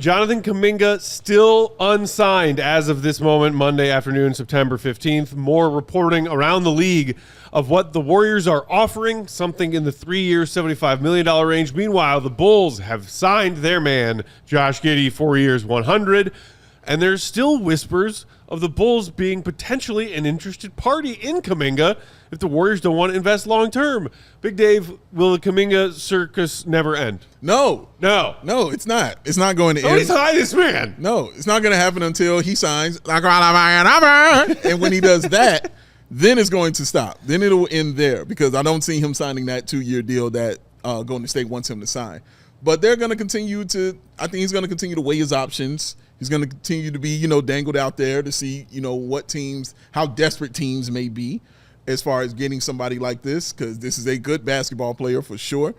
Jonathan Kuminga still unsigned as of this moment, Monday afternoon, September 15th. More reporting around the league of what the Warriors are offering, something in the 3-year, $75 million range. Meanwhile, the Bulls have signed their man, Josh Giddey, 4 years, $100. And there's still whispers of the Bulls being potentially an interested party in Kuminga if the Warriors don't want to invest long-term. Big Dave, will the Kuminga circus never end? No, it's not. It's not going to end. Nobody's high this man. No, it's not going to happen until he signs. And when he does that, then it's going to stop. Then it'll end there because I don't see him signing that 2-year deal that Golden State wants him to sign. But they're going to continue to – I think he's going to continue to weigh his options. He's going to continue to be, dangled out there to see, what teams, how desperate teams may be as far as getting somebody like this, because this is a good basketball player for sure.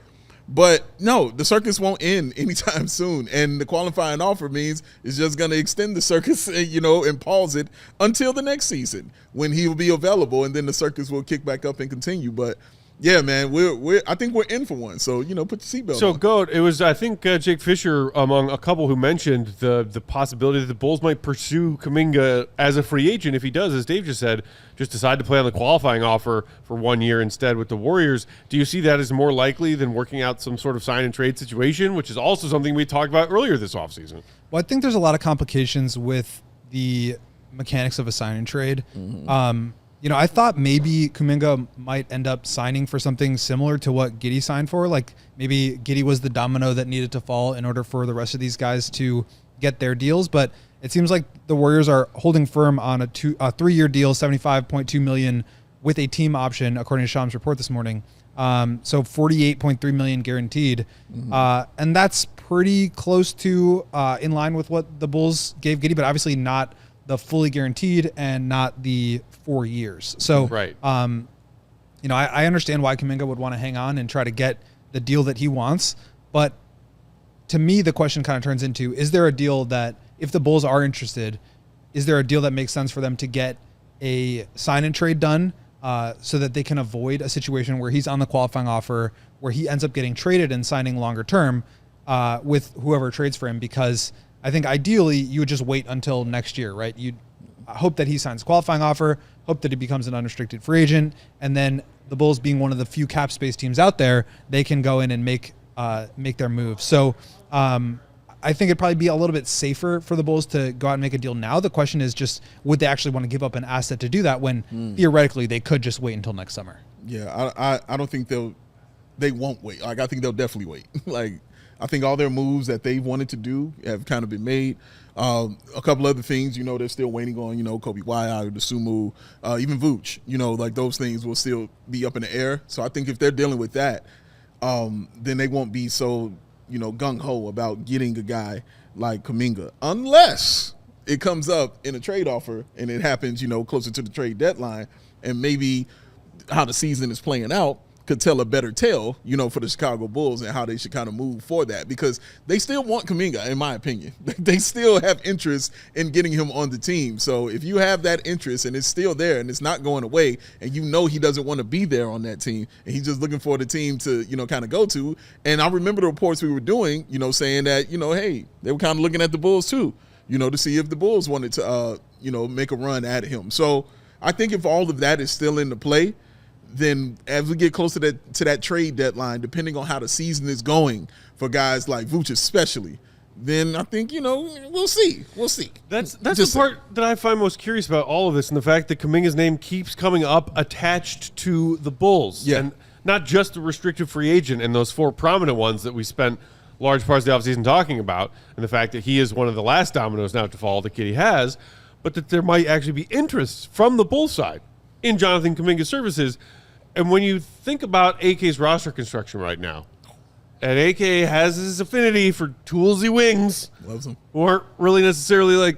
But no, the circus won't end anytime soon. And the qualifying offer means it's just going to extend the circus, and pause it until the next season when he will be available. And then the circus will kick back up and continue. But yeah, man, I think we're in for one. So, put your seatbelt on. So, Goat, it was, I think, Jake Fisher among a couple who mentioned the possibility that the Bulls might pursue Kuminga as a free agent if he does, as Dave just said, just decide to play on the qualifying offer for 1 year instead with the Warriors. Do you see that as more likely than working out some sort of sign-and-trade situation, which is also something we talked about earlier this offseason? Well, I think there's a lot of complications with the mechanics of a sign-and-trade. Mm-hmm. I thought maybe Kuminga might end up signing for something similar to what Giddey signed for. Like maybe Giddey was the domino that needed to fall in order for the rest of these guys to get their deals. But it seems like the Warriors are holding firm on a 3-year deal, $75.2 million with a team option, according to Sham's report this morning. So $48.3 million guaranteed. Mm-hmm. And that's pretty close to in line with what the Bulls gave Giddey, but obviously not the fully guaranteed and not the 4 years. So, right. I understand why Kuminga would want to hang on and try to get the deal that he wants. But to me, the question kind of turns into, is there a deal that, if the Bulls are interested, is there a deal that makes sense for them to get a sign and trade done so that they can avoid a situation where he's on the qualifying offer, where he ends up getting traded and signing longer term with whoever trades for him? Because I think ideally you would just wait until next year, right? You'd hope that he signs a qualifying offer, hope that he becomes an unrestricted free agent, and then the Bulls being one of the few cap space teams out there, they can go in and make their moves. So I think it'd probably be a little bit safer for the Bulls to go out and make a deal now. The question is just, would they actually want to give up an asset to do that when theoretically they could just wait until next summer? Yeah, I don't think they won't wait. Like, I think they'll definitely wait. Like, I think all their moves that they've wanted to do have kind of been made. A couple other things, they're still waiting on, Kobe White, the Sumu, even Vooch, like those things will still be up in the air. So I think if they're dealing with that, then they won't be so, gung-ho about getting a guy like Kuminga, unless it comes up in a trade offer and it happens, closer to the trade deadline, and maybe how the season is playing out could tell a better tale, for the Chicago Bulls and how they should kind of move for that, because they still want Kuminga, in my opinion. They still have interest in getting him on the team. So if you have that interest and it's still there and it's not going away, and he doesn't want to be there on that team, and he's just looking for the team to, kind of go to. And I remember the reports we were doing, saying that, hey, they were kind of looking at the Bulls too, to see if the Bulls wanted to, make a run at him. So I think if all of that is still in the play, then as we get closer to that trade deadline, depending on how the season is going for guys like Vooch especially, then I think, we'll see. We'll see. That's the part that I find most curious about all of this, and the fact that Kuminga's name keeps coming up attached to the Bulls. Yeah. And not just the restricted free agent and those 4 prominent ones that we spent large parts of the offseason talking about, and the fact that he is one of the last dominoes now to fall that Giddey has, but that there might actually be interest from the Bulls side in Jonathan Kuminga's services. And when you think about AK's roster construction right now, and AK has his affinity for toolsy wings, loves them, who aren't really necessarily like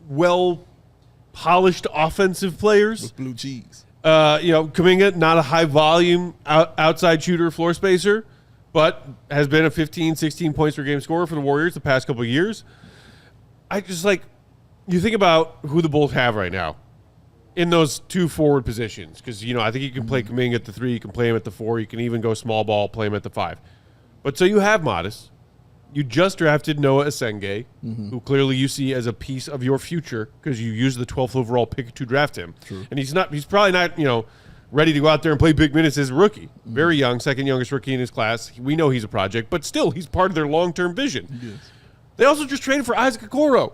well-polished offensive players. With blue cheese. Kuminga, not a high-volume outside shooter, floor spacer, but has been a 15, 16 points per game scorer for the Warriors the past couple of years. I just you think about who the Bulls have right now in those 2 forward positions, because, I think you can play Kuminga at the 3, you can play him at the 4, you can even go small ball, play him at the 5. But so you have Modest, You just drafted Noah Asenge, who clearly you see as a piece of your future because you used the 12th overall pick to draft him. True. And he's probably not, ready to go out there and play big minutes as a rookie. Very young, second youngest rookie in his class. We know he's a project, but still, he's part of their long-term vision. Yes. They also just traded for Isaac Okoro.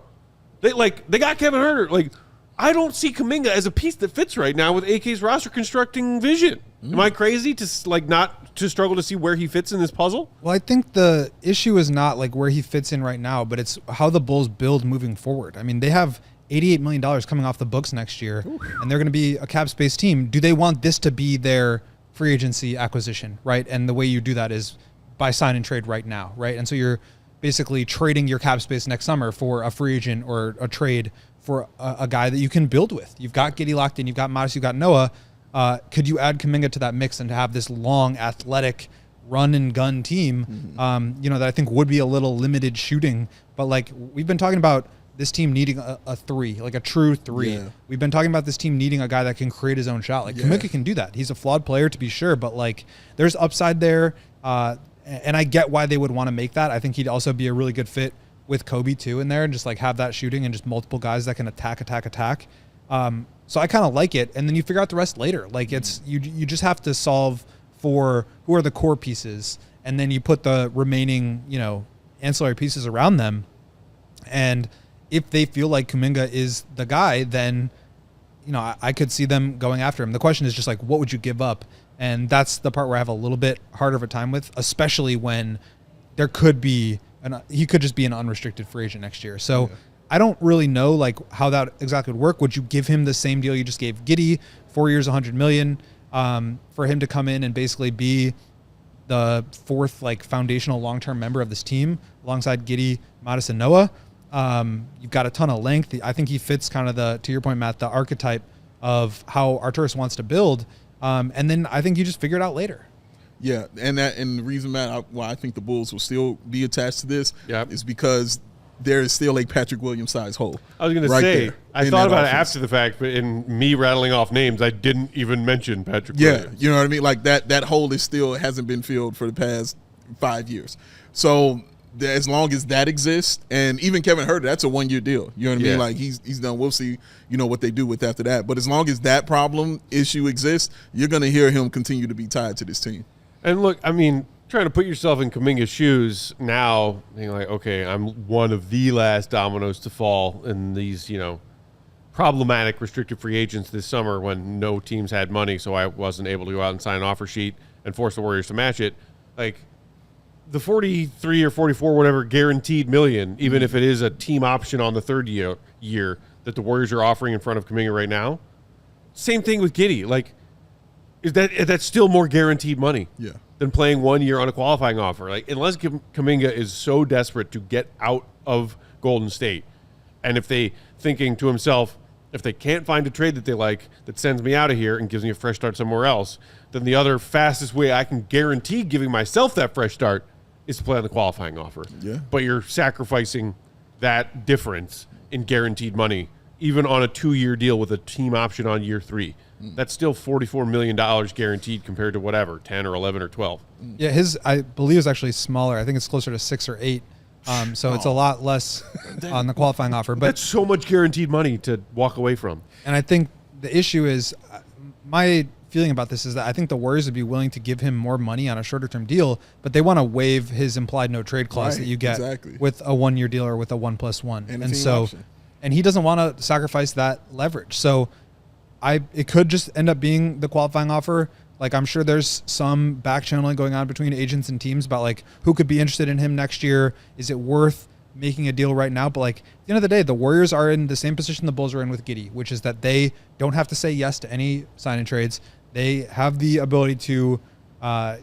They got Kevin Huerter. I don't see Kuminga as a piece that fits right now with AK's roster constructing vision. Am I crazy to not to struggle to see where he fits in this puzzle? Well, I think the issue is not where he fits in right now, but it's how the Bulls build moving forward. I mean, they have $88 million coming off the books next year, and they're going to be a cap space team. Do they want this to be their free agency acquisition, right? And the way you do that is by sign and trade right now, right? And so you're basically trading your cap space next summer for a free agent or a trade for a guy that you can build with. You've got Giddey locked in, you've got Modest, you've got Noah. Could you add Kuminga to that mix and to have this long, athletic, run and gun team, that I think would be a little limited shooting. But we've been talking about this team needing a three, a true three. Yeah. We've been talking about this team needing a guy that can create his own shot. Kuminga can do that. He's a flawed player to be sure, but there's upside there. And I get why they would want to make that. I think he'd also be a really good fit with Kobe too in there and just have that shooting and just multiple guys that can attack. So I kind of like it. And then you figure out the rest later. It's you just have to solve for who are the core pieces, and then you put the remaining, ancillary pieces around them. And if they feel like Kuminga is the guy, then, I could see them going after him. The question is just what would you give up? And that's the part where I have a little bit harder of a time with, especially when there could be he could just be an unrestricted free agent next year. So I don't really know how that exactly would work. Would you give him the same deal you just gave Giddey, 4 years, $100 million, for him to come in and basically be the fourth foundational long-term member of this team alongside Giddey, Modest, and Noah? You've got a ton of length. I think he fits kind of to your point, Matt, the archetype of how Arturas wants to build. And then I think you just figure it out later. Yeah, and the reason, Matt, why I think the Bulls will still be attached to this is because there is still a Patrick Williams size hole. I was going to say, I thought about it after the fact, but in me rattling off names, I didn't even mention Patrick Williams. You know what I mean? That hole is still hasn't been filled for the past 5 years. So as long as that exists, and even Kevin Huerter, that's a 1 year deal. You know what I mean? He's done. We'll see, what they do with after that. But as long as that issue exists, you're going to hear him continue to be tied to this team. And look, I mean, trying to put yourself in Kuminga's shoes now, being okay, I'm one of the last dominoes to fall in these, problematic restricted free agents this summer when no teams had money, so I wasn't able to go out and sign an offer sheet and force the Warriors to match it. The 43 or 44, whatever, guaranteed million, even if it is a team option on the third year that the Warriors are offering in front of Kuminga right now. Same thing with Giddey. That's still more guaranteed money than playing 1 year on a qualifying offer. Unless Kuminga is so desperate to get out of Golden State, and if they thinking to himself, if they can't find a trade that they like that sends me out of here and gives me a fresh start somewhere else, then the other fastest way I can guarantee giving myself that fresh start is to play on the qualifying offer. Yeah. But you're sacrificing that difference in guaranteed money, even on a 2 year deal with a team option on year 3. That's still $44 million guaranteed compared to whatever, 10 or 11 or 12. Yeah, his, I believe, is actually smaller. I think it's closer to 6 or 8. So it's a lot less on the qualifying offer. But that's so much guaranteed money to walk away from. And I think the issue is, my feeling about this is that I think the Warriors would be willing to give him more money on a shorter term deal, but they want to waive his implied no trade clause that you get with a 1 year deal or with a 1+1. And so, and he doesn't want to sacrifice that leverage. So it could just end up being the qualifying offer. I'm sure there's some back channeling going on between agents and teams about who could be interested in him next year. Is it worth making a deal right now? But at the end of the day, the Warriors are in the same position the Bulls are in with Giddey, which is that they don't have to say yes to any sign-in trades. They have the ability to, match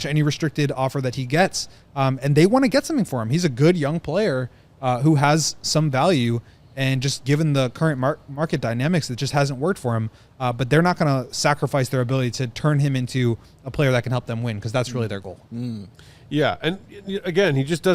any restricted offer that he gets, and they want to get something for him. He's a good young player who has some value. And just given the current market dynamics, it just hasn't worked for him. But they're not going to sacrifice their ability to turn him into a player that can help them win, because that's really their goal. Yeah, and again, he just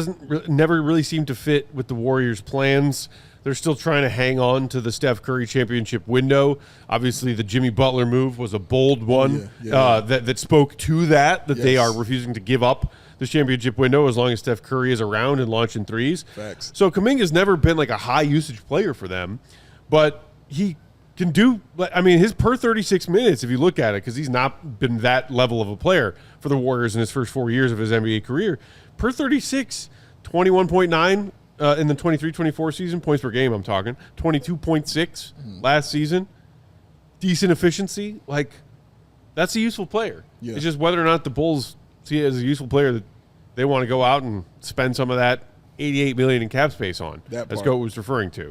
never really seem to fit with the Warriors' plans. They're still trying to hang on to the Steph Curry championship window. Obviously, the Jimmy Butler move was a bold one that spoke to that they are refusing to give up this championship window as long as Steph Curry is around and launching threes. Facts. So Kuminga's never been like a high usage player for them, but he can do. I mean, his per 36 minutes, if you look at it, because he's not been that level of a player for the Warriors in his first 4 years of his NBA career. Per 36, 21.9 in the 23-24 season, points per game I'm talking, 22.6 last season. Decent efficiency. Like, that's a useful player. Yeah. It's just whether or not the Bulls see it as a useful player that they want to go out and spend some of that $88 million in cap space on, That as part. Goat was referring to.